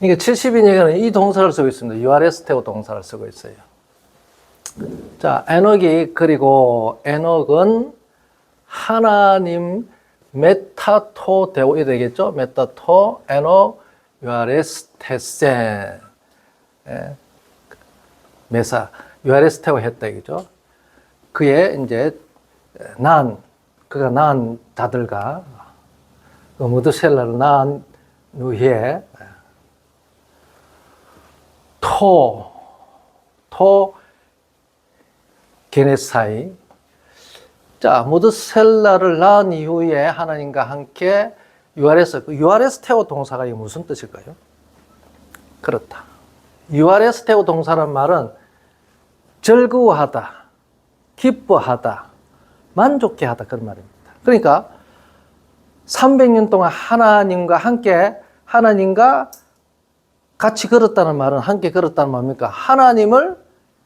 이게 70인에게는 이 동사를 쓰고 있습니다. 유아레스테오 동사를 쓰고 있어요. 자, 에녹이, 그리고 에녹은 하나님 메타토 데오, 이 되겠죠? 메타토 에녹 유아레스테센. 메사, 유아레스테오 했다, 이거죠? 그의 이제, 그가 낳은 자들과, 그 무드셀라를 낳은 후에, 게네사이. 자, 무드셀라를 낳은 이후에 하나님과 함께 유아레스테오 동사가 이게 무슨 뜻일까요? 그렇다. 유아레스테오 동사란 말은 즐거워하다, 기뻐하다, 만족해 하다, 그런 말입니다. 그러니까 300년 동안 하나님과 함께, 하나님과 같이 걸었다는 말은, 함께 걸었다는 말입니까? 하나님을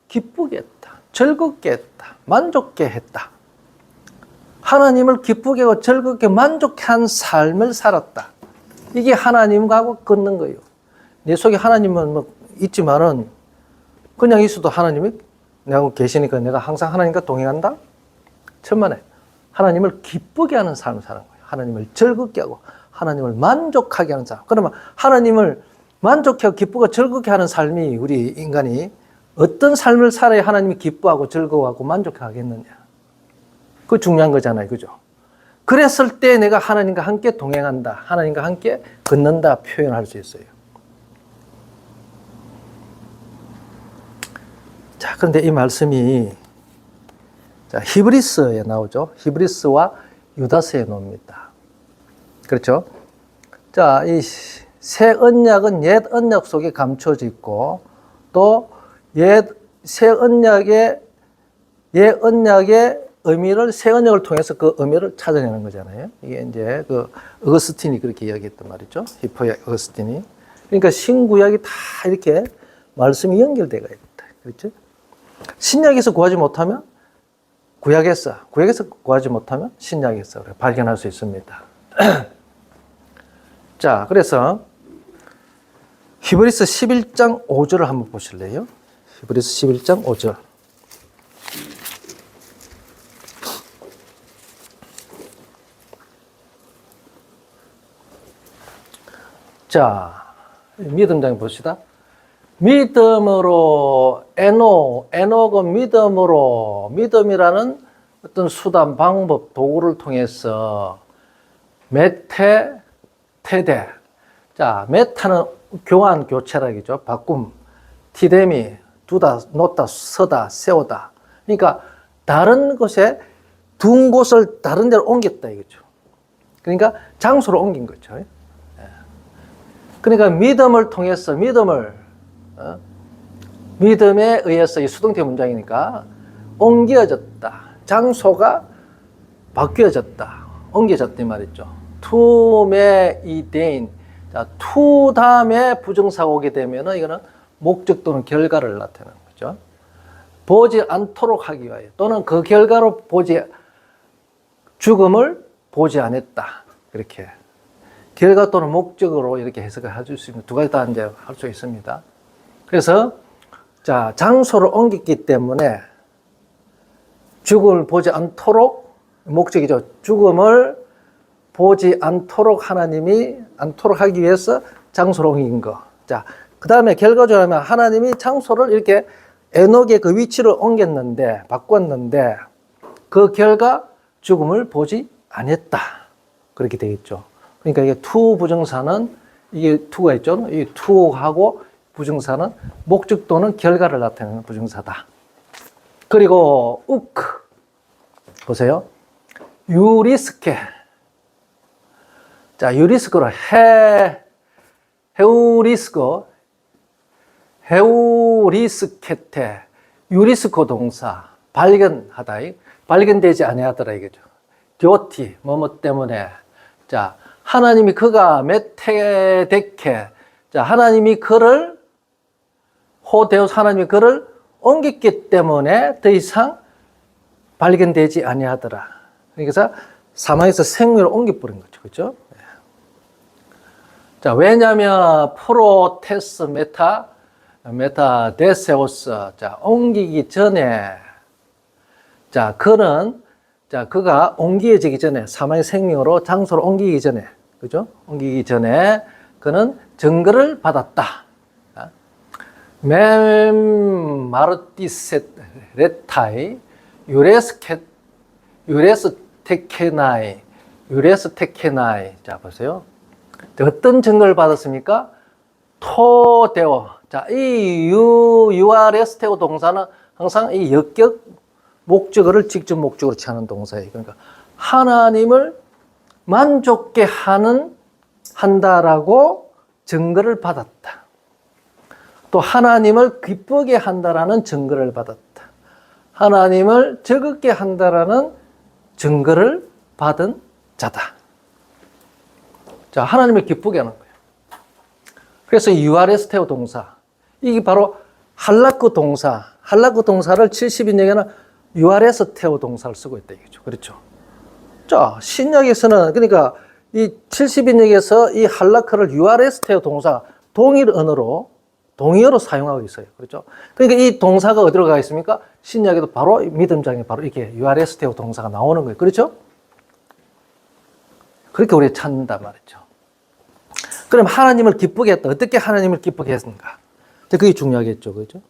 기쁘게 했다, 즐겁게 했다, 만족게 했다. 하나님을 기쁘게 하고 즐겁게 만족해 한 삶을 살았다. 이게 하나님과 하고 걷는 거예요. 내 속에 하나님은 뭐 있지만은 그냥 있어도 하나님이 내가 계시니까 내가 항상 하나님과 동행한다? 천만에. 하나님을 기쁘게 하는 삶을 사는 거예요. 하나님을 즐겁게 하고 하나님을 만족하게 하는 삶. 그러면 하나님을 만족하고 기쁘고 즐겁게 하는 삶이, 우리 인간이 어떤 삶을 살아야 하나님이 기뻐하고 즐거워하고 만족하겠느냐. 그거 중요한 거잖아요. 그죠? 그랬을 때 내가 하나님과 함께 동행한다, 하나님과 함께 걷는다 표현할 수 있어요. 자, 그런데 이 말씀이, 자, 히브리스에 나오죠. 히브리스와 유다서에 나옵니다. 그렇죠? 자, 이 새 언약은 옛 언약 속에 감춰져 있고, 또 새 언약의 옛 언약의 의미를 새 언약을 통해서 그 의미를 찾아내는 거잖아요. 이게 이제 그 어거스틴이 그렇게 이야기했단 말이죠. 히포의 어거스틴이. 그러니까 신구약이 다 이렇게 말씀이 연결되어 있다. 그렇죠? 신약에서 구하지 못하면 구약에서 구하지 못하면 신약에서 발견할 수 있습니다. 자, 그래서 히브리서 11장 5절을 한번 보실래요? 히브리서 11장 5절. 자, 믿음장 봅시다. 믿음으로, 에녹은 믿음으로, 믿음이라는 어떤 수단, 방법, 도구를 통해서 테데. 자, 메타는 교환, 교체라기죠. 바꿈. 티데미, 두다, 놓다, 서다, 세우다. 그러니까 다른 곳에 둔 곳을 다른 데로 옮겼다 이거죠. 그러니까 장소를 옮긴 거죠. 그러니까 믿음을 통해서, 믿음에 의해서, 이 수동태 문장이니까 옮겨졌다. 장소가 바뀌어졌다. 옮겨졌다 이 말이죠. 투메 이데인. 자, 투 다음에 부정사가 오게 되면은 이거는 목적 또는 결과를 나타내는 거죠. 보지 않도록 하기 위하여, 또는 그 결과로 죽음을 보지 않았다. 이렇게. 결과 또는 목적으로 이렇게 해석을 해줄 수 있는 두 가지 다 이제 할 수 있습니다. 그래서, 자, 장소를 옮겼기 때문에 죽음을 보지 않도록, 목적이죠. 죽음을 보지 않도록 하나님이 않도록 하기 위해서 장소를 옮긴 거. 자, 그 다음에 결과적으로 하면 하나님이 장소를 이렇게 에녹의 그 위치를 옮겼는데, 바꿨는데, 그 결과 죽음을 보지 않았다. 그렇게 되겠죠. 그러니까 이게 투 부정사는, 이게 투가 있죠. 이 투하고 부정사는 목적 또는 결과를 나타내는 부정사다. 그리고 우크. 보세요. 유리스케. 자, 유리스코로 헤우리스케테. 유리스코 동사. 발견하다. 발견되지 아니하더라 이거죠. 듀오티. 뭐뭐 때문에. 자, 하나님이 그가 메테데케. 자, 하나님이 그를 호데오스, 하나님이 그를 옮겼기 때문에 더 이상 발견되지 아니하더라. 그래서 사망에서 생명으로 옮겨버린 거죠. 그렇죠? 자, 왜냐면 프로테스 메타 데세오스. 자, 옮기기 전에. 자, 그가 옮겨지기 전에, 사망의 생명으로 장소를 옮기기 전에, 그죠? 옮기기 전에 그는 증거를 받았다. 멤 마르티세 레타이 유레스 테케나이. 자, 보세요. 어떤 증거를 받았습니까? 토데오. 자, 이 유아레스테오 동사는 항상 이 역격 목적어를 직접 목적으로 취하는 동사예요. 그러니까 하나님을 만족게 한다라고 증거를 받았다. 또 하나님을 기쁘게 한다라는 증거를 받았다. 하나님을 즐겁게 한다라는 증거를 받은 자다. 자, 하나님을 기쁘게 하는 거예요. 그래서 유아레스테오 동사, 이게 바로 할라크 동사를 70인역에는 유아레스테오 동사를 쓰고 있다 이거죠. 그렇죠. 자, 신약에서는 그러니까 이 70인역에서 이 할라크를 유아레스테오 동사 동의어로 사용하고 있어요. 그렇죠. 그러니까 이 동사가 어디로 가 있습니까? 신약에도 바로 믿음장에 바로 이렇게 유아레스테오 동사가 나오는 거예요. 그렇죠? 그렇게 우리가 찾는단 말이죠. 그럼 하나님을 기쁘게 했다. 어떻게 하나님을 기쁘게 했는가? 그게 중요하겠죠. 그죠?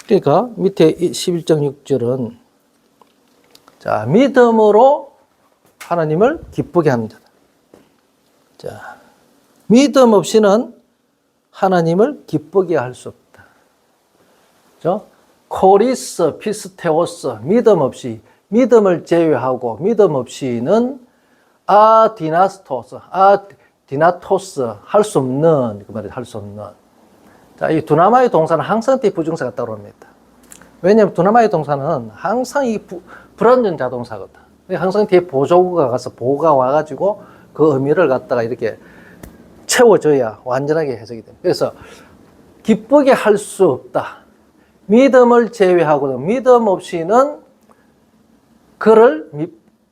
그러니까 밑에 11장 6절은 자, 믿음으로 하나님을 기쁘게 하는 자다. 자, 믿음 없이는 하나님을 기쁘게 할 수 없다. 그죠? 코리스 피스테오스, 믿음 없이, 믿음을 제외하고 믿음 없이는 디나토스 할 수 없는, 그 말이 할 수 없는. 자, 이 두나마의 동사는 항상 뒤에 부정사가 따라옵니다. 왜냐하면 두나마의 동사는 항상 이 불완전 자동사거든. 항상 뒤에 보조가 와가지고 그 의미를 갖다가 이렇게 채워줘야 완전하게 해석이 됩니다. 그래서 기쁘게 할 수 없다. 믿음을 제외하고는 믿음 없이는 그를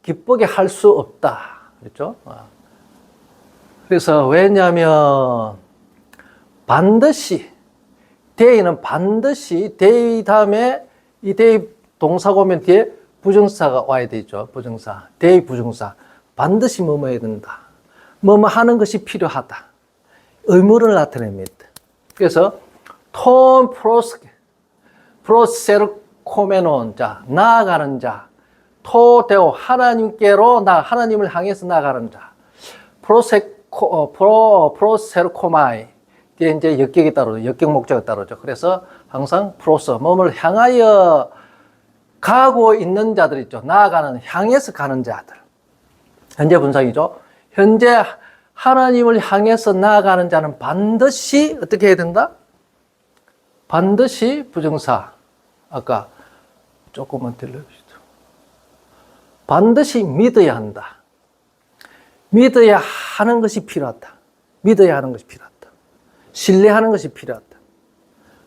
기쁘게 할 수 없다. 그렇죠? 그래서 왜냐하면 반드시 데이는 반드시 데이 다음에 이 데이 동사가 오면 뒤에 부정사가 와야 되죠. 부정사. 데이 부정사. 반드시 뭐뭐 해야 된다. 뭐뭐 하는 것이 필요하다. 의무를 나타냅니다. 그래서 톤 프로세르코메논 자, 나아가는 자. 토데오 하나님께로 하나님을 향해서 나아가는 자. 프로세르코마이 이게 이제 역격이 따르죠. 역격 목적이 따르죠. 그래서 항상 몸을 향하여 가고 있는 자들 있죠. 향해서 가는 자들. 현재 분사이죠. 현재 하나님을 향해서 나아가는 자는 반드시 어떻게 해야 된다? 반드시 부정사. 아까 조금만 들려주시죠. 반드시 믿어야 한다. 믿어야 하는 것이 필요하다. 믿어야 하는 것이 필요하다. 신뢰하는 것이 필요하다.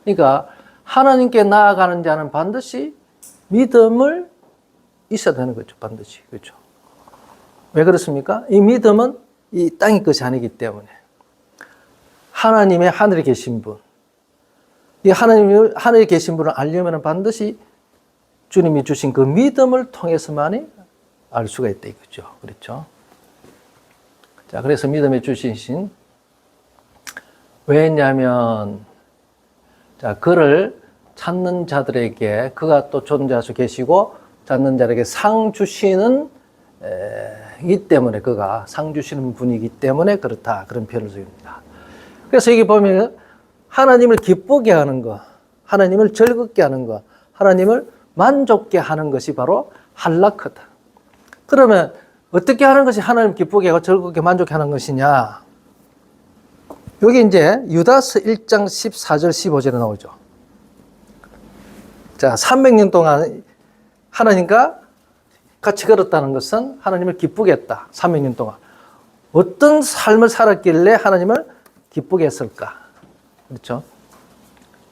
그러니까 하나님께 나아가는 자는 반드시 믿음을 있어야 되는 거죠. 반드시. 그렇죠. 왜 그렇습니까? 이 믿음은 이 땅의 것이 아니기 때문에 하나님의 하늘에 계신 분, 이 하늘에 계신 분을 알려면 반드시 주님이 주신 그 믿음을 통해서만이 알 수가 있다 이거죠. 그렇죠. 자, 그래서 믿음에 주신 왜냐하면 자, 그를 찾는 자들에게 그가 또 존재하시고 계시고 찾는 자에게 상 주시는 이기 때문에 그가 상 주시는 분이기 때문에 그렇다. 그런 표현을 씁니다. 그래서 여기 보면 하나님을 기쁘게 하는 것, 하나님을 즐겁게 하는 것, 하나님을 만족게 하는 것이 바로 할라크다. 그러면 어떻게 하는 것이 하나님 기쁘게 하고 즐겁게 만족게 하는 것이냐? 여기 이제 유다서 1장 14절 15절에 나오죠. 자, 300년 동안 하나님과 같이 걸었다는 것은 하나님을 기쁘게 했다. 300년 동안. 어떤 삶을 살았길래 하나님을 기쁘게 했을까? 그렇죠?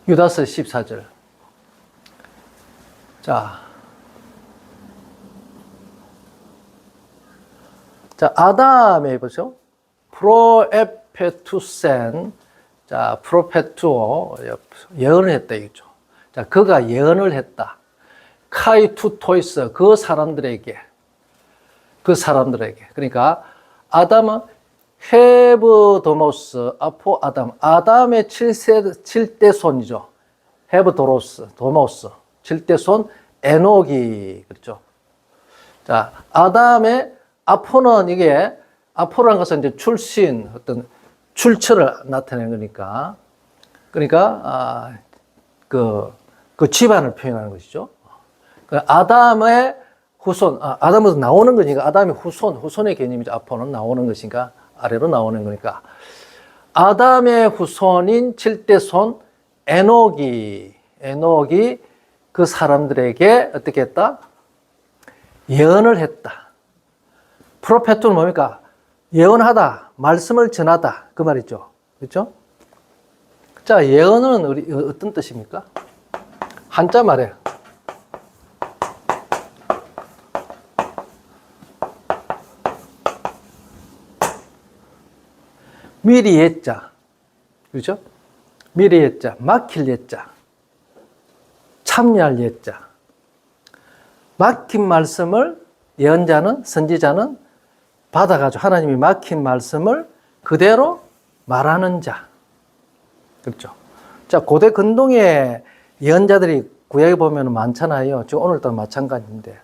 유다서 14절. 자, 아담에 보죠. 프로에페투센. 자, 프로페투오. 예언을 했다, 이거죠. 자, 그가 예언을 했다. 카이투토이스. 그 사람들에게. 그러니까, 아담은 헤브도모스, 아포 아담. 아담의 7대손이죠. 헤브도로스, 도모스. 7대손 에녹이. 그렇죠. 자, 아담의 아포는 이게, 아포라는 것은 이제 출신, 어떤 출처를 나타내는 거니까. 그러니까, 그 집안을 표현하는 것이죠. 아담의 후손, 아담에서 나오는 거니까 아담의 후손의 개념이죠. 아포는 나오는 것인가, 아래로 나오는 거니까. 아담의 후손인 7대손 에녹이 그 사람들에게 어떻게 했다? 예언을 했다. 프로페트는 뭡니까? 예언하다, 말씀을 전하다. 그 말이죠. 그렇죠? 자, 예언은 우리 어떤 뜻입니까? 한자 말이에요. 미리 예자. 그렇죠? 미리 예자, 막힐 예자, 참여할 예자. 막힌 말씀을 예언자는, 선지자는 받아가지고 하나님이 막힌 말씀을 그대로 말하는 자. 그렇죠? 자, 고대 근동의 예언자들이 구약에 보면 많잖아요. 지금 오늘도 마찬가지인데.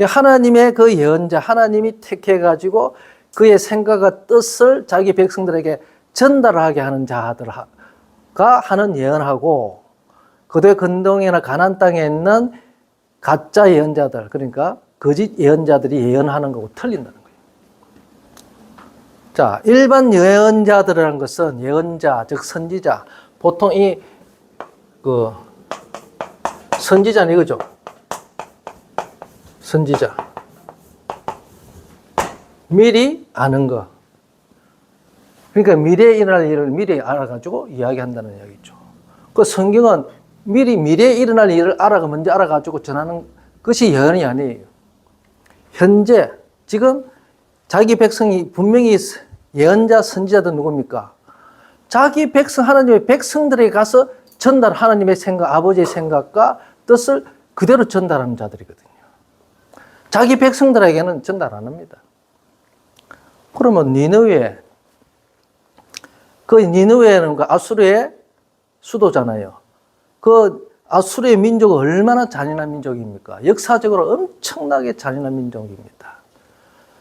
하나님의 그 예언자, 하나님이 택해가지고 그의 생각과 뜻을 자기 백성들에게 전달하게 하는 자들가 하는 예언하고, 고대 근동이나 가나안 땅에 있는 가짜 예언자들, 그러니까 거짓 예언자들이 예언하는 거고 틀린다는 거예요. 자, 일반 예언자들이라는 것은 예언자, 즉 선지자, 보통 선지자는 이거죠. 선지자. 미리 아는 거. 그러니까 미래에 일어날 일을 미리 알아가지고 이야기한다는 이야기죠. 그 성경은 미래에 일어날 일을 먼저 알아가지고 전하는 것이 예언이 아니에요. 현재, 지금 자기 백성이 분명히 예언자, 선지자들 누굽니까? 자기 백성, 하나님의 백성들에게 가서 하나님의 생각, 아버지의 생각과 뜻을 그대로 전달하는 자들이거든요. 자기 백성들에게는 전달 안 합니다. 그러면 니느웨는 그 아수르의 수도잖아요. 그 아수르의 민족은 얼마나 잔인한 민족입니까? 역사적으로 엄청나게 잔인한 민족입니다.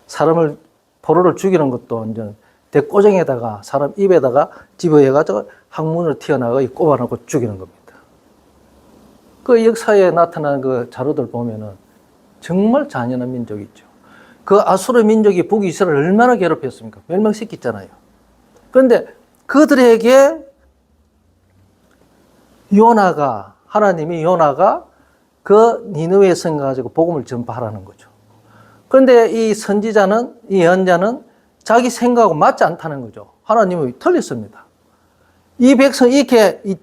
사람을 포로를 죽이는 것도 완전 대꼬쟁에다가 사람 입에다가 집어해가지고 항문으로 튀어나가 꼽아놓고 죽이는 겁니다. 그 역사에 나타난 그 자료들 보면은 정말 잔인한 민족이죠. 그 아수르 민족이 북이스라엘을 얼마나 괴롭혔습니까? 멸망시켰잖아요. 그런데 그들에게 하나님이 요나가 그 니느웨에 성 가지고 복음을 전파하라는 거죠. 그런데 이 예언자는 자기 생각하고 맞지 않다는 거죠. 하나님이 틀렸습니다.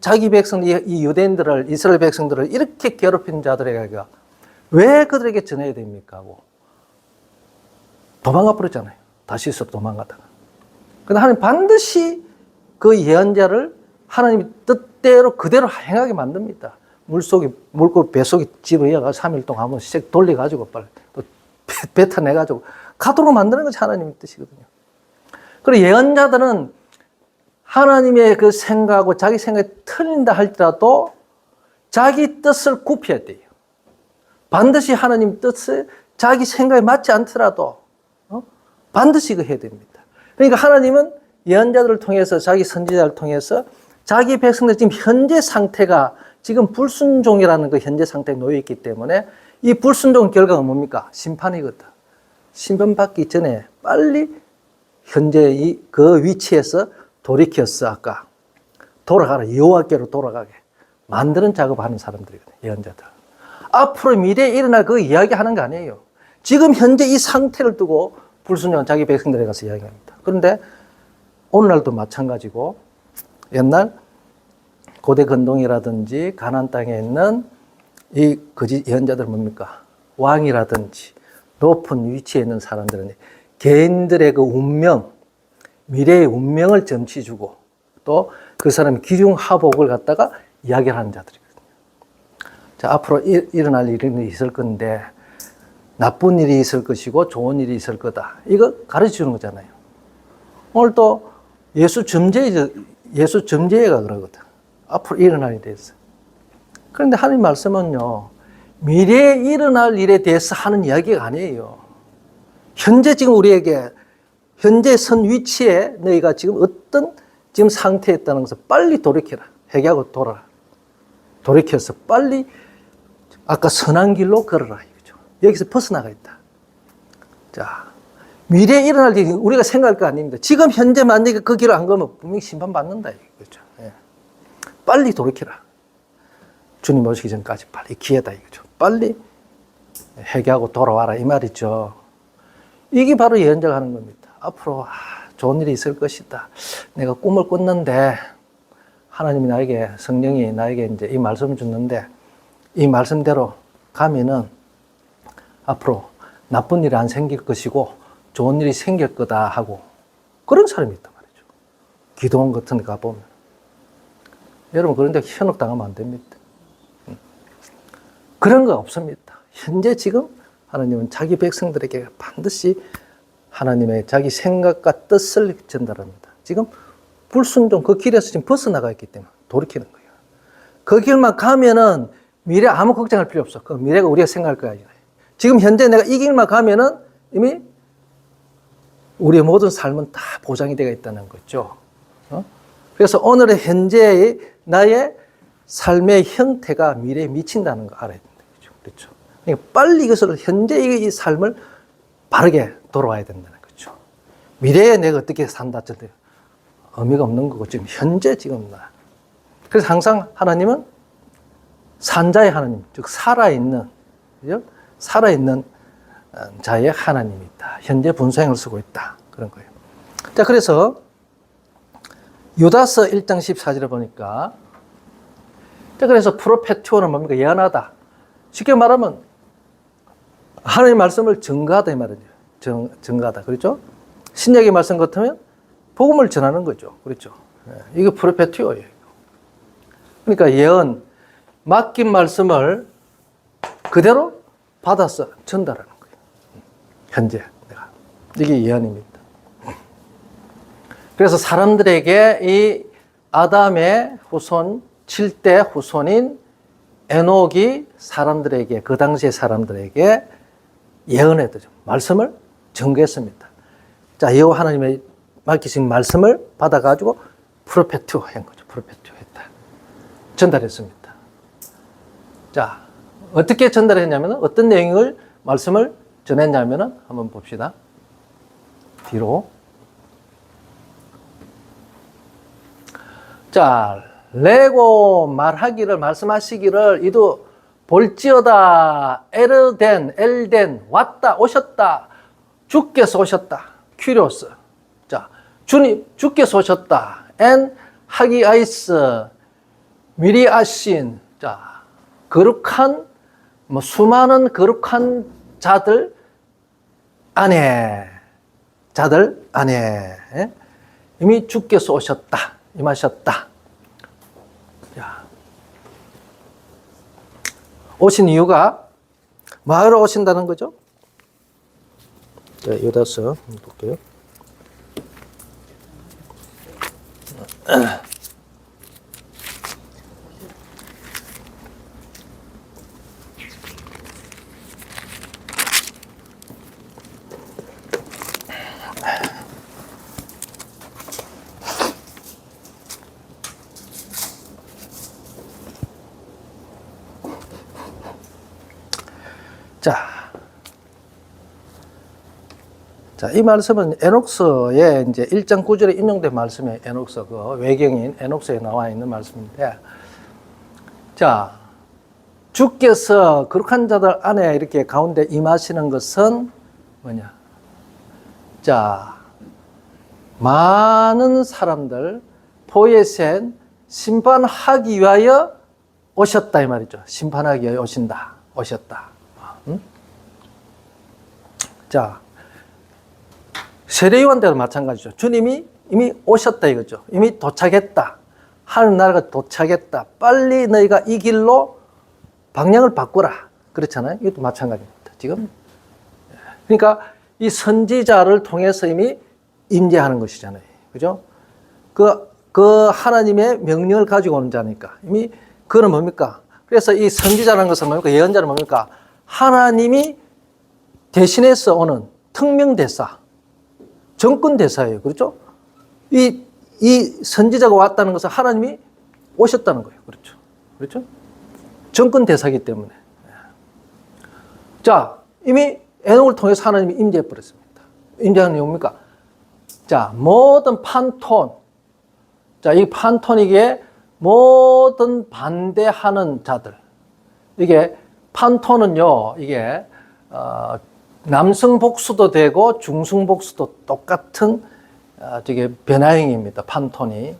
자기 백성, 이 유대인들을, 이스라엘 백성들을 이렇게 괴롭힌 자들에게 왜 그들에게 전해야 됩니까? 하고 도망가 버렸잖아요. 다시스 도망가다가. 그런데 하나님 반드시 그 예언자를 하나님이 뜻대로 그대로 행하게 만듭니다. 물고 뱃속에 집어이어가지고 3일 동안 한번 씩 돌려가지고 빨리 또 뱉어내가지고 가도록 만드는 것이 하나님의 뜻이거든요. 그리고 예언자들은 하나님의 그 생각하고 자기 생각이 틀린다 할지라도 자기 뜻을 굽혀야 돼요. 반드시 하나님 뜻을 자기 생각에 맞지 않더라도 반드시 해야 됩니다. 그러니까 하나님은 예언자들을 통해서 자기 선지자를 통해서 자기 백성들 지금 현재 상태가 지금 불순종이라는 그 현재 상태에 놓여 있기 때문에 이 불순종 결과가 뭡니까? 심판이거든. 심판받기 전에 빨리 현재 그 위치에서 돌이켰어. 아까 돌아가라. 여호와께로 돌아가게 만드는 작업하는 사람들이거든요. 예언자들. 앞으로 미래에 일어날 그 이야기하는 거 아니에요. 지금 현재 이 상태를 두고 불순종한 자기 백성들에 가서 이야기합니다. 그런데 오늘날도 마찬가지고 옛날 고대 근동이라든지 가나안 땅에 있는 이 거짓 예언자들은 뭡니까? 왕이라든지 높은 위치에 있는 사람들은 개인들의 그 운명, 미래의 운명을 점치주고 또 그 사람의 기중하복을 갖다가 이야기를 하는 자들이거든요. 자, 앞으로 일어날 일이 있을 건데 나쁜 일이 있을 것이고 좋은 일이 있을 거다. 이거 가르쳐 주는 거잖아요. 오늘 또 예수 점제가 그러거든. 앞으로 일어날 일에 대해서. 그런데 하나님 말씀은요, 미래에 일어날 일에 대해서 하는 이야기가 아니에요. 현재 지금 우리에게, 현재 선 위치에 너희가 지금 어떤 지금 상태에 있다는 것을 빨리 돌이켜라. 회개하고 돌아라. 돌이켜서 빨리 아까 선한 길로 걸어라. 이거죠. 여기서 벗어나가 있다. 자, 미래에 일어날 일이 우리가 생각할 거 아닙니다. 지금 현재 만약에 그 길을 안 가면 분명히 심판받는다. 이거죠. 예. 빨리 돌이켜라. 주님 오시기 전까지 빨리 기회다. 이거죠. 빨리 회개하고 돌아와라. 이 말이죠. 이게 바로 예언자가 하는 겁니다. 앞으로 좋은 일이 있을 것이다. 내가 꿈을 꿨는데 하나님이 나에게, 성령이 나에게 이제 이 말씀을 줬는데 이 말씀대로 가면은 앞으로 나쁜 일이 안 생길 것이고 좋은 일이 생길 거다 하고 그런 사람이 있단 말이죠. 기도원 같은 데 가보면. 여러분 그런데 현혹당하면 안 됩니다. 그런 거 없습니다. 현재 지금 하나님은 자기 백성들에게 반드시 하나님의 자기 생각과 뜻을 전달합니다. 지금 불순종 그 길에서 지금 벗어나가 있기 때문에 돌이키는 거예요. 그 길만 가면은 미래 아무 걱정할 필요 없어. 그 미래가 우리가 생각할 거야. 지금 현재 내가 이 길만 가면은 이미 우리의 모든 삶은 다 보장이 되어 있다는 거죠. 그래서 오늘의 현재의 나의 삶의 형태가 미래에 미친다는 거 알아야 된다. 그렇죠. 그러니까 빨리 이것을 현재의 이 삶을 바르게 돌아와야 된다는 거죠. 미래에 내가 어떻게 산다 저도 의미가 없는 거고 지금 현재 지금 나. 그래서 항상 하나님은 산자의 하나님, 즉 살아있는, 그죠? 살아있는 자의 하나님이다. 현재 분수행을 쓰고 있다. 그런 거예요. 자, 그래서 유다서 1장 14절에 보니까 자, 그래서 프로페티오는 뭡니까? 예언하다. 쉽게 말하면 하나님의 말씀을 증거하다 이 말이죠. 증거하다. 그렇죠? 신약의 말씀 같으면 복음을 전하는 거죠. 그렇죠? 이게 프로페티오예요. 그러니까 예언, 맡긴 말씀을 그대로 받아서 전달하는 거예요. 현재 내가. 이게 예언입니다. 그래서 사람들에게 이 아담의 후손, 7대 후손인 에녹이 사람들에게, 그 당시의 사람들에게 예언했죠. 말씀을 증거했습니다. 자, 여호와 하나님의 맡기신 말씀을 받아가지고 프로페티오 한 거죠. 프로페티오 했다. 전달했습니다. 자, 어떻게 전달했냐면, 어떤 내용을, 말씀을 전했냐면, 한번 봅시다. 뒤로. 자, 레고 말하기를, 말씀하시기를, 이도 볼지어다, 엘덴, 왔다, 오셨다, 주께서 오셨다, 큐리오스. 자, 주님, 주께서 오셨다, 하기아이스, 미리아신. 자, 거룩한, 수많은 거룩한 자들 안에, 이미 주께서 오셨다, 임하셨다. 자, 오신 이유가 뭐하러 오신다는 거죠? 자, 유다서 볼게요. 자, 이 말씀은 에녹서의 이제 1장 9절에 인용된 말씀이에요. 에녹서, 그 외경인 에녹서에 나와 있는 말씀인데, 자, 주께서 거룩한 자들 안에 이렇게 가운데 임하시는 것은 뭐냐? 자, 많은 사람들, 포에센, 심판하기 위하여 오셨다 이 말이죠. 심판하기 위하여 오셨다. 자, 세례요한 때도 마찬가지죠. 주님이 이미 오셨다 이거죠. 이미 도착했다. 하늘나라가 도착했다. 빨리 너희가 이 길로 방향을 바꾸라. 그렇잖아요. 이것도 마찬가지입니다. 지금. 그러니까 이 선지자를 통해서 이미 임재하는 것이잖아요. 그죠? 그 하나님의 명령을 가지고 오는 자니까. 이미 그는 뭡니까? 그래서 이 선지자라는 것은 뭡니까? 예언자는 뭡니까? 하나님이 대신해서 오는 특명대사, 정권대사예요. 그렇죠? 이 선지자가 왔다는 것은 하나님이 오셨다는 거예요. 그렇죠? 그렇죠? 정권대사이기 때문에. 자, 이미 에녹을 통해서 하나님이 임재해 버렸습니다. 임재하는 이유 뭡니까? 자, 모든 판톤. 자, 이 판톤이기에 모든 반대하는 자들. 이게 판톤은요, 이게, 남성 복수도 되고 중성 복수도 똑같은 저게 변화형입니다. 판톤이.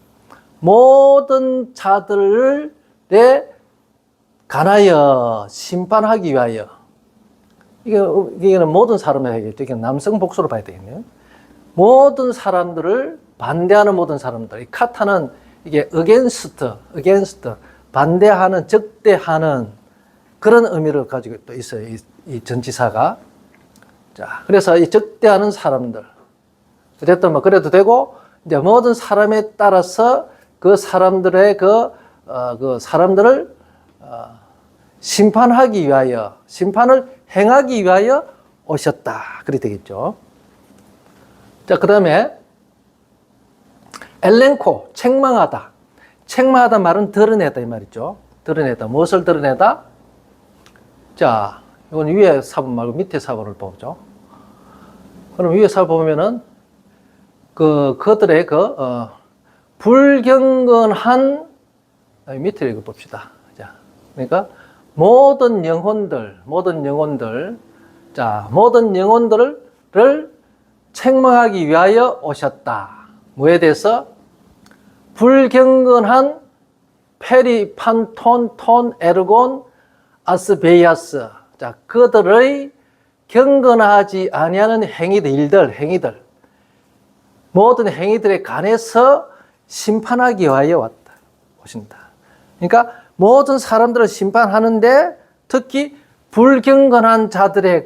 모든 자들에 관하여 심판하기 위하여. 이게는 모든 사람에게, 이게 남성 복수로 봐야 되겠네요. 모든 사람들을 반대하는 모든 사람들. 이 카타는 이게 against, 반대하는, 적대하는 그런 의미를 가지고 또 있어요. 이 전치사가. 자, 그래서 이 적대하는 사람들. 어쨌든 뭐 그래도 되고, 이제 모든 사람에 따라서 그 사람들의 그 사람들을 심판하기 위하여, 심판을 행하기 위하여 오셨다. 그렇게 되겠죠. 자, 그 다음에 엘렌코, 책망하다. 책망하다 말은 드러내다 이 말이죠. 드러내다. 무엇을 드러내다? 자, 이건 위에 사본 말고 밑에 사본을 보죠. 그럼 위에 사본 보면은 그들의 불경건한 밑에 읽어 봅시다. 자, 그러니까 모든 영혼들, 자, 모든 영혼들을 책망하기 위하여 오셨다. 뭐에 대해서? 불경건한 페리판톤, 톤, 에르곤, 아스베이아스. 자, 그들의 경건하지 아니하는 행위들, 모든 행위들에 관해서 심판하기 위하여 오신다. 그러니까 모든 사람들을 심판하는데 특히 불경건한 자들의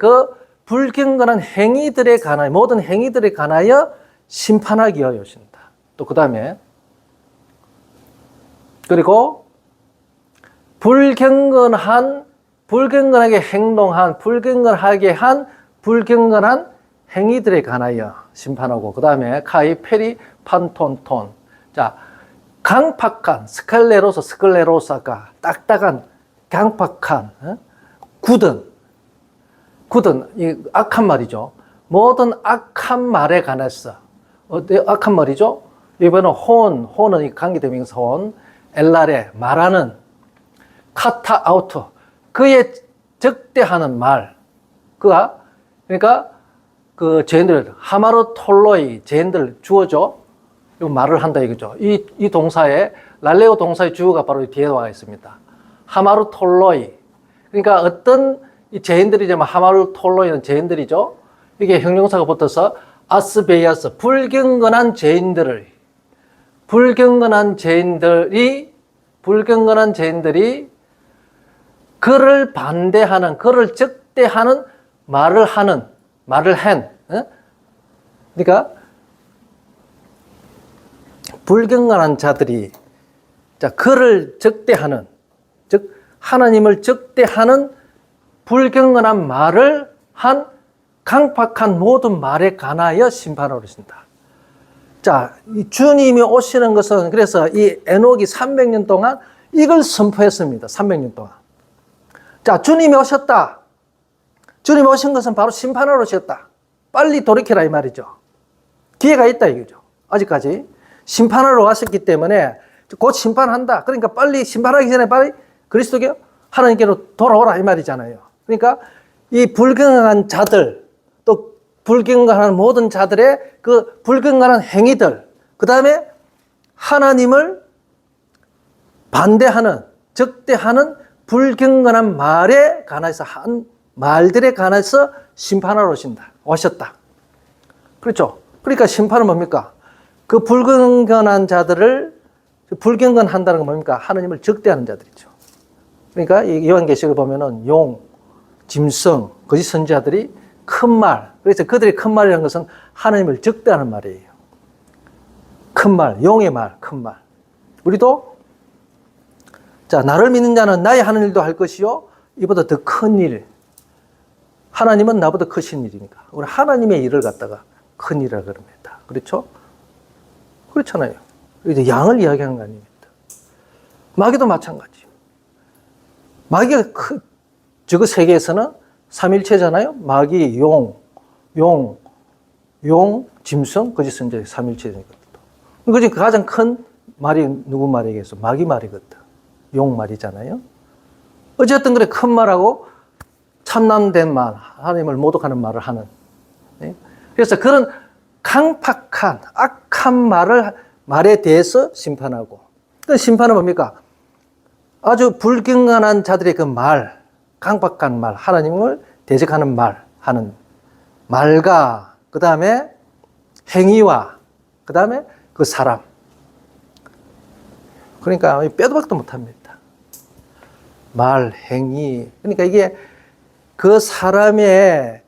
불경건한 행위들에 관하여, 모든 행위들에 관하여 심판하기 위하여 오신다. 또 그 다음에 그리고 불경건하게 행동한, 불경건하게 한 불경건한 행위들에 관하여 심판하고, 그 다음에 카이, 페리, 판톤, 톤. 자, 강팍한, 스클레로사가 딱딱한, 강팍한, 굳은, 이 악한 말이죠. 모든 악한 말에 관해서, 악한 말이죠? 이번에는 혼은 관계대명사 혼, 엘라레, 말하는, 카타 아우트, 그의 적대하는 말, 그러니까 그 죄인들, 하마르 톨로이, 죄인들 주어죠? 이 말을 한다 이거죠. 이 동사에, 랄레오 동사의 주어가 바로 뒤에 와 있습니다. 하마르 톨로이. 그러니까 어떤 이 죄인들이지만 하마르 톨로이는 죄인들이죠. 이게 형용사가 붙어서 아스베이아스, 불경건한 죄인들이 그를 반대하는, 그를 적대하는 말을 한. 그러니까 불경건한 자들이, 자, 그를 적대하는, 즉 하나님을 적대하는 불경건한 말을 한 강팍한 모든 말에 관하여 심판하러 오신다. 자, 이 주님이 오시는 것은, 그래서 이 에녹이 300년 동안 이걸 선포했습니다. 300년 동안. 자, 주님이 오셨다. 주님이 오신 것은 바로 심판하러 오셨다. 빨리 돌이켜라 이 말이죠. 기회가 있다 이거죠. 아직까지 심판하러 왔었기 때문에 곧 심판한다. 그러니까 빨리 심판하기 전에 빨리 그리스도께 하나님께로 돌아오라 이 말이잖아요. 그러니까 이 불경건한 자들, 또 불경건한 모든 자들의 그 불경건한 행위들, 그 다음에 하나님을 반대하는, 적대하는 불경건한 말에 관해서 한 말들에 관해서 심판하러 오셨다. 그렇죠? 그러니까 심판은 뭡니까? 그 불경건한 자들을, 불경건한다는 건 뭡니까? 하느님을 적대하는 자들이죠. 그러니까 이 요한계시록을 보면은 용, 짐승, 거짓 선지자들이 큰 말, 그래서 그들이 큰 말이라는 것은 하느님을 적대하는 말이에요. 큰 말, 용의 말, 큰 말. 우리도 자, 나를 믿는 자는 나의 하는 일도 할 것이요 이보다 더 큰 일. 하나님은 나보다 크신 일이니까. 우리 하나님의 일을 갖다가 큰 일이라 그럽니다. 그렇죠? 그렇잖아요. 이제 양을 이야기하는 거 아닙니다. 마귀도 마찬가지요. 마귀가 저거 세계에서는 삼일체잖아요. 마귀, 용, 짐승, 거짓 선지자 삼일체니까. 그중 가장 큰 말이 누구 말이겠어? 마귀 말이거든. 용 말이잖아요. 어쨌든 그래 큰 말하고 참남된 말, 하나님을 모독하는 말을 하는. 그래서 그런 강팍한 악한 말에 대해서 심판하고. 그 심판은 뭡니까? 아주 불경건한 자들의 그 말, 강팍한 말, 하나님을 대적하는 말, 하는 말과 그 다음에 행위와 그 다음에 그 사람. 그러니까 빼도 박도 못합니다. 말, 행위. 그러니까 이게 그 사람의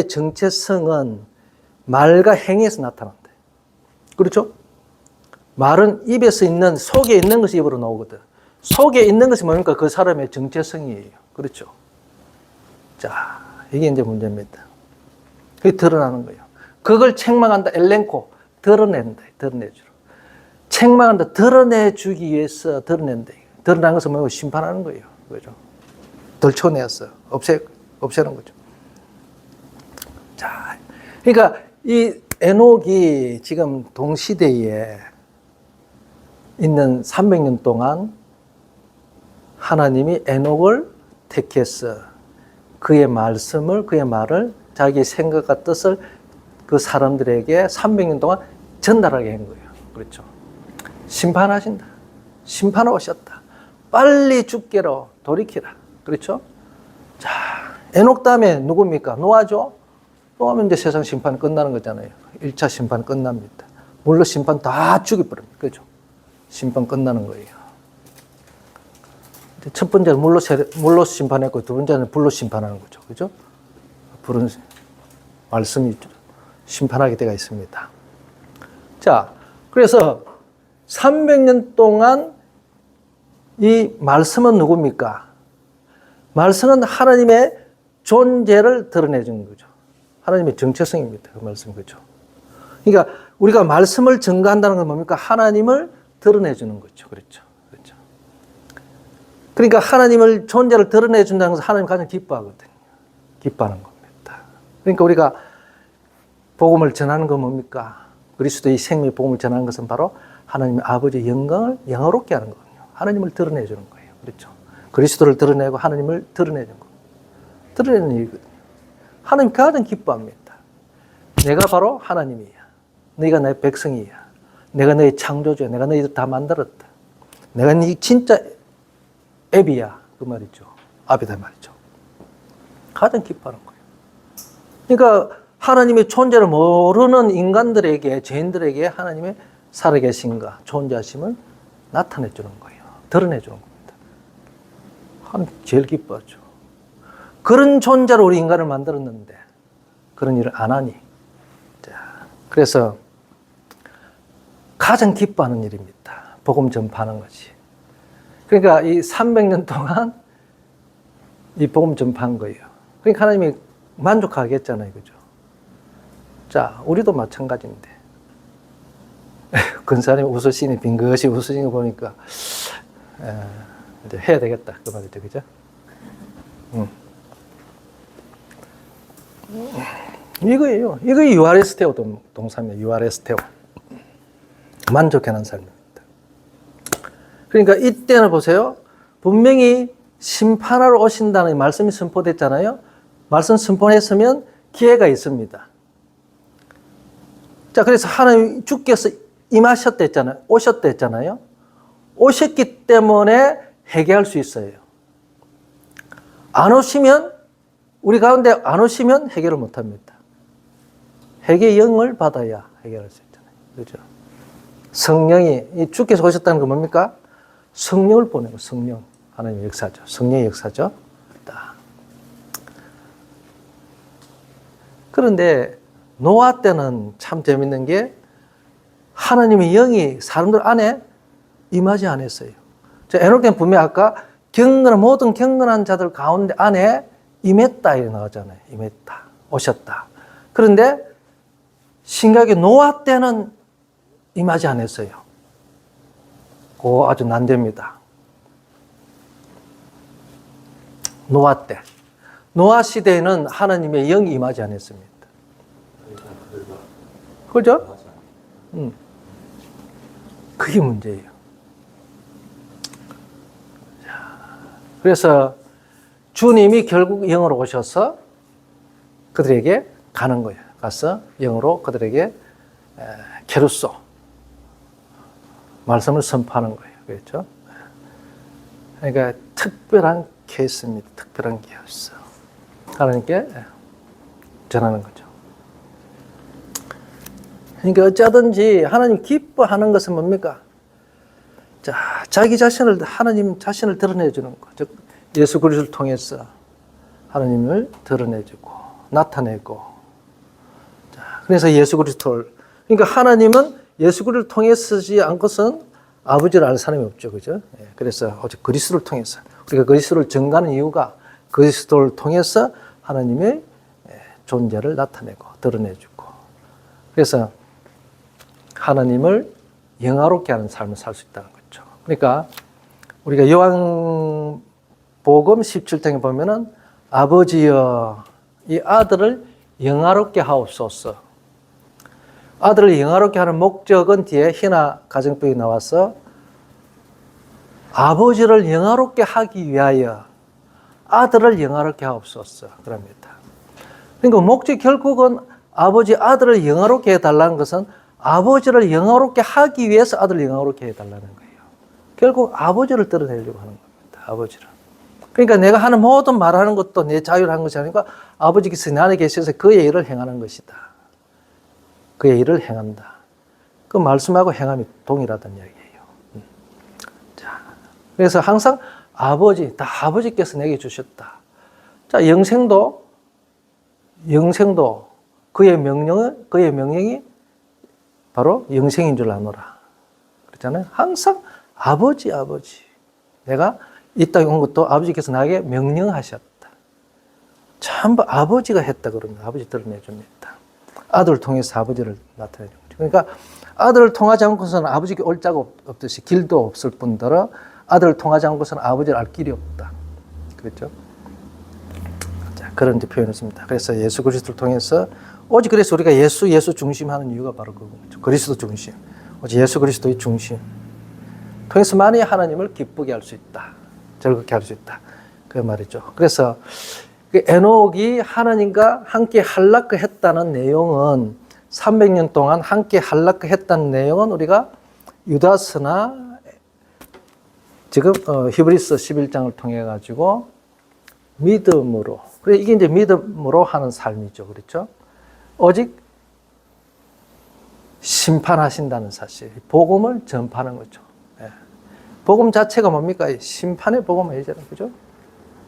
정체성은 말과 행위에서 나타난다. 그렇죠? 말은 입에서 있는, 속에 있는 것이 입으로 나오거든. 속에 있는 것이 뭡니까? 그 사람의 정체성이에요. 그렇죠? 자, 이게 이제 문제입니다. 그게 드러나는 거예요. 그걸 책망한다, 엘렌코. 드러낸다, 드러내주라. 책망한다, 드러내주기 위해서 드러낸다. 드러난 것은 뭐고 심판하는 거예요. 그죠? 덜쳐내었어. 없애는 거죠. 자, 그러니까 이 에녹이 지금 동시대에 있는 300년 동안 하나님이 에녹을 택해서 그의 말씀을, 그의 말을, 자기의 생각과 뜻을 그 사람들에게 300년 동안 전달하게 한 거예요. 그렇죠? 심판하신다. 심판하셨다. 빨리 죽게로 돌이키라. 그렇죠? 자, 에녹 다음에 누굽니까? 노아죠? 노아면 이제 세상 심판 끝나는 거잖아요. 1차 심판 끝납니다. 물로 심판 다 죽여버립니다. 그렇죠? 심판 끝나는 거예요. 첫 번째는 물로 심판했고, 두 번째는 불로 심판하는 거죠. 그죠? 불은 말씀이 심판하게 되어 있습니다. 자, 그래서 300년 동안 이 말씀은 누굽니까? 말씀은 하나님의 존재를 드러내주는 거죠. 하나님의 정체성입니다. 그 말씀, 그죠? 그러니까 우리가 말씀을 증거한다는 건 뭡니까? 하나님을 드러내주는 거죠. 그렇죠? 그렇죠? 그러니까 하나님을 존재를 드러내준다는 것은 하나님 가장 기뻐하거든요. 기뻐하는 겁니다. 그러니까 우리가 복음을 전하는 건 뭡니까? 그리스도의 생명의 복음을 전하는 것은 바로 하나님의 아버지의 영광을 영화롭게 하는 거거든요. 하나님을 드러내주는 거예요. 그렇죠? 그리스도를 드러내고 하나님을 드러내는 거. 드러내는 일이거든요. 하나님 가장 기뻐합니다. 내가 바로 하나님이야. 너희가 나의 백성이야. 내가 너희 창조주야. 내가 너희들 다 만들었다. 내가 네 진짜 애비야. 그 말이죠. 아비다 말이죠. 가장 기뻐하는 거예요. 그러니까 하나님의 존재를 모르는 인간들에게, 죄인들에게 하나님의 살아계신가, 존재하심을 나타내주는 거예요. 드러내주는 겁니다. 하나님 제일 기뻐하죠. 그런 존재로 우리 인간을 만들었는데 그런 일을 안 하니. 자, 그래서 가장 기뻐하는 일입니다. 복음 전파하는 것이. 그러니까 이 300년 동안 이 복음 전파한 거예요. 그러니까 하나님이 만족하겠잖아요. 그죠? 자, 우리도 마찬가지인데. 근사님 웃으시니, 빙긋이 웃으시는 거 보니까, 이제 해야 되겠다. 그 말이죠. 그죠? 이거예요. 이거 유아레스테오 동사입니다. 유아레스테오. 만족하는 삶입니다. 그러니까 이때는 보세요. 분명히 심판하러 오신다는 말씀이 선포됐잖아요. 말씀 선포했으면 기회가 있습니다. 자, 그래서 하나님 주께서 임하셨댔잖아요. 오셨댔잖아요. 오셨기 때문에 회개할 수 있어요. 안 오시면, 우리 가운데 안 오시면 해결을 못 합니다. 회개의 영을 받아야 해결할 수 있잖아요. 그죠? 성령이, 주께서 오셨다는 건 뭡니까? 성령을 보내고, 성령. 하나님의 역사죠. 성령의 역사죠. 그런데 노아 때는 참 재밌는 게 하나님의 영이 사람들 안에 임하지 않았어요. 에녹 때는 분명히 아까 모든 경건한 자들 가운데 안에 임했다 이렇게 나오잖아요. 임했다. 오셨다. 그런데 신약의 노아 때는 임하지 않았어요. 그거 아주 난됩니다. 노아 때. 노아 시대에는 하나님의 영이 임하지 않았습니다. 그죠? 그게 문제예요. 그래서 주님이 결국 영으로 오셔서 그들에게 가는 거예요. 가서 영으로 그들에게 게루소 말씀을 선포하는 거예요. 그렇죠? 그러니까 특별한 케이스입니다. 특별한 케이스. 하나님께 전하는 거죠. 그러니까 어쩌든지 하나님 기뻐하는 것은 뭡니까? 자, 자기 자신을, 하나님 자신을 드러내주는 거. 즉, 예수 그리스도를 통해서 하나님을 드러내주고, 나타내고. 자, 그래서 예수 그리스도를, 그러니까 하나님은 예수 그리스도를 통해서지 않고선 아버지를 알 사람이 없죠. 그죠? 그래서 오직 그리스도를 통해서. 우리가 그리스도를 증거하는 이유가 그리스도를 통해서 하나님의 존재를 나타내고, 드러내주고. 그래서 하나님을 영화롭게 하는 삶을 살 수 있다는 거죠. 그러니까 우리가 요한복음 17장에 보면은 아버지여 이 아들을 영화롭게 하옵소서. 아들을 영화롭게 하는 목적은 뒤에 희나 가정법이 나와서 아버지를 영화롭게 하기 위하여 아들을 영화롭게 하옵소서 그럽니다. 그러니까 목적 결국은 아버지 아들을 영화롭게 해달라는 것은 아버지를 영화롭게 하기 위해서 아들을 영화롭게 해달라는 거예요. 결국 아버지를 드러내려고 하는 겁니다. 아버지를. 그러니까 내가 하는 모든 말하는 것도 내 자유를 하는 것이 아니고 아버지께서 내 안에 계셔서 그의 일을 행하는 것이다. 그의 일을 행한다. 그 말씀하고 행함이 동일하다는 이야기예요. 자, 그래서 항상 아버지, 다 아버지께서 내게 주셨다. 자, 영생도 그의 명령이 바로 영생인 줄 아노라. 그렇잖아요. 항상 아버지. 내가 이 땅에 온 것도 아버지께서 나에게 명령하셨다. 전부 아버지가 했다 그럽니다. 아버지 드러내줍니다. 아들을 통해서 아버지를 나타내줍니다. 그러니까 아들을 통하지 않고서는 아버지께 올 자가 없듯이 길도 없을 뿐더러 아들을 통하지 않고서는 아버지를 알 길이 없다. 그렇죠? 자, 그런 표현했습니다. 그래서 예수 그리스도를 통해서 오직 그래서 우리가 예수 중심하는 이유가 바로 그거죠. 그리스도 중심. 오직 예수 그리스도의 중심. 통해서만이 하나님을 기쁘게 할 수 있다. 즐겁게 할 수 있다. 그 말이죠. 그래서 그 에녹이 하나님과 함께 할락했다는 내용은 300년 동안 함께 할락했다는 내용은 우리가 유다서나 지금 히브리서 11장을 통해 가지고 믿음으로 그래 이게 이제 믿음으로 하는 삶이죠. 그렇죠? 오직 심판하신다는 사실, 복음을 전파하는 거죠. 예. 복음 자체가 뭡니까? 심판의 복음이잖아요. 그죠?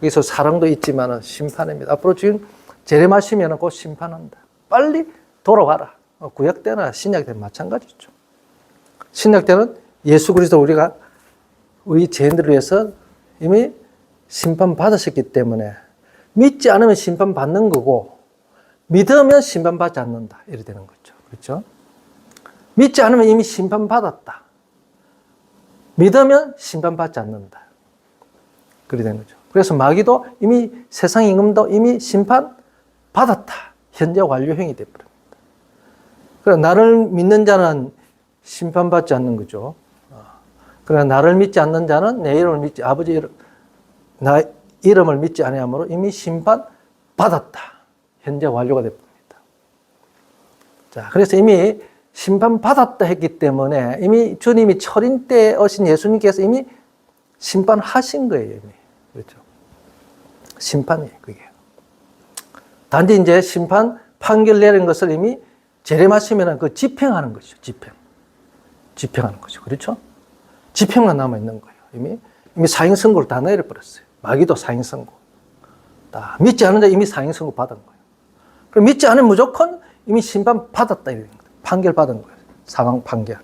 여기서 사랑도 있지만 심판입니다. 앞으로 지금 재림하시면 곧 심판한다. 빨리 돌아와라. 구약 때나 신약 때는 마찬가지죠. 신약 때는 예수 그리스도 우리가 우리 죄인들을 위해서 이미 심판 받으셨기 때문에 믿지 않으면 심판 받는 거고 믿으면 심판 받지 않는다. 이렇게 되는 거죠. 그렇죠? 믿지 않으면 이미 심판 받았다. 믿으면 심판 받지 않는다. 그렇게 되는 거죠. 그래서 마귀도 이미 세상 임금도 이미 심판 받았다. 현재 완료형이 되어버립니다. 그러나 나를 믿는 자는 심판받지 않는 거죠. 그러나 나를 믿지 않는 자는 내 이름을 믿지 아버지 이름, 나 이름을 믿지 아니하므로 이미 심판 받았다. 현재 완료가 되어버립니다. 자, 그래서 이미 심판받았다 했기 때문에 이미 주님이 철인 때 오신 예수님께서 이미 심판하신 거예요. 이미. 그렇죠? 심판이에요. 그게. 단지 이제 심판 판결 내린 것을 이미 재림하시면 그 집행하는 것이죠. 집행하는 거죠. 그렇죠? 집행만 남아있는 거예요. 이미 사형선고를 다 내려버렸어요. 마귀도 사형선고. 다 믿지 않은 자 이미 사형선고 받은 거예요. 그럼 믿지 않으면 무조건 이미 심판 받았다. 이런 거예요. 판결 받은 거예요. 사망 판결.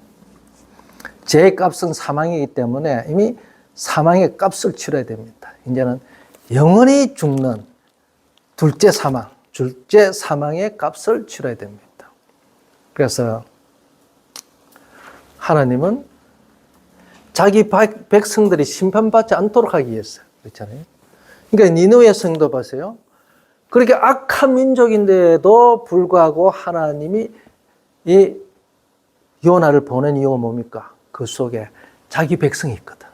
죄의 값은 사망이기 때문에 이미 사망의 값을 치러야 됩니다. 이제는 영원히 죽는 둘째 사망의 값을 치러야 됩니다. 그래서 하나님은 자기 백성들이 심판받지 않도록 하기 위해서 그렇잖아요. 그러니까 니느웨 성도 보세요. 그렇게 악한 민족인데도 불구하고 하나님이 이 요나를 보낸 이유가 뭡니까? 그 속에 자기 백성이 있거든.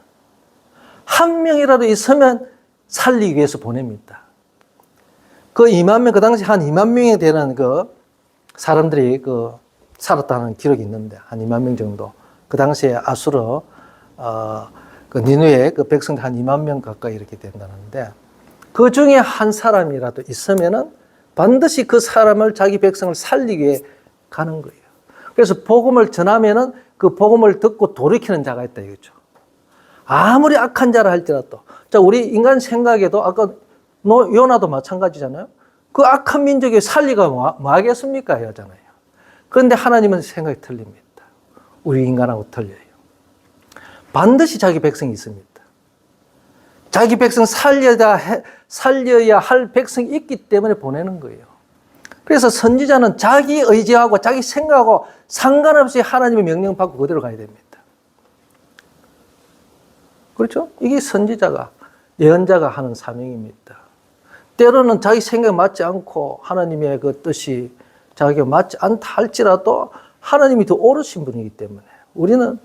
한 명이라도 있으면 살리기 위해서 보냅니다. 그 2만 명, 그 당시 한 2만 명이 되는 그 사람들이 그 살았다는 기록이 있는데, 한 2만 명 정도. 그 당시에 아수르, 그 니느웨 그 백성들 한 2만 명 가까이 이렇게 된다는데, 그 중에 한 사람이라도 있으면은 반드시 그 사람을 자기 백성을 살리기 위해 가는 거예요. 그래서 복음을 전하면은 그 복음을 듣고 돌이키는 자가 있다 이거죠. 아무리 악한 자라 할지라도. 자, 우리 인간 생각에도 아까 요나도 마찬가지잖아요. 그 악한 민족이 살리가 뭐 하겠습니까? 하잖아요. 그런데 하나님은 생각이 틀립니다. 우리 인간하고 틀려요. 반드시 자기 백성이 있습니다. 자기 백성 살려야 할 백성이 있기 때문에 보내는 거예요. 그래서 선지자는 자기 의지하고 자기 생각하고 상관없이 하나님의 명령 받고 그대로 가야 됩니다. 그렇죠? 이게 선지자가, 예언자가 하는 사명입니다. 때로는 자기 생각에 맞지 않고 하나님의 그 뜻이 자기가 맞지 않다 할지라도 하나님이 더 옳으신 분이기 때문에 우리는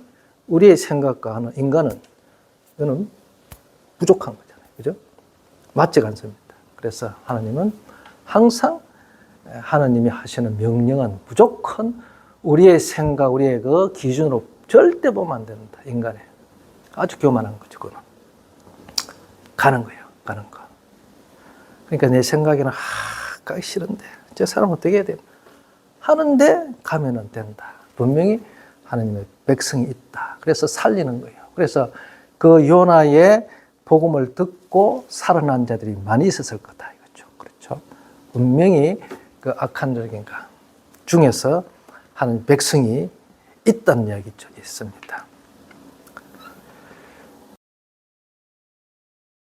우리의 생각과 하는 인간은 이거는 부족한 거잖아요. 그죠? 맞지가 않습니다. 그래서 하나님은 항상 하나님이 하시는 명령은 무조건 우리의 생각, 우리의 그 기준으로 절대 보면 안 된다. 인간의. 아주 교만한 거죠. 그거는. 가는 거예요. 가는 거. 그러니까 내 생각에는 가기 싫은데 저 사람 어떻게 해야 돼? 하는데 가면은 된다. 분명히 하나님의 백성이 있다. 그래서 살리는 거예요. 그래서 그 요나의 복음을 듣고 살아난 자들이 많이 있었을 거다. 이거죠. 그렇죠. 분명히 그 악한 적인가 중에서 하는 백성이 있다는 이야기죠. 있습니다.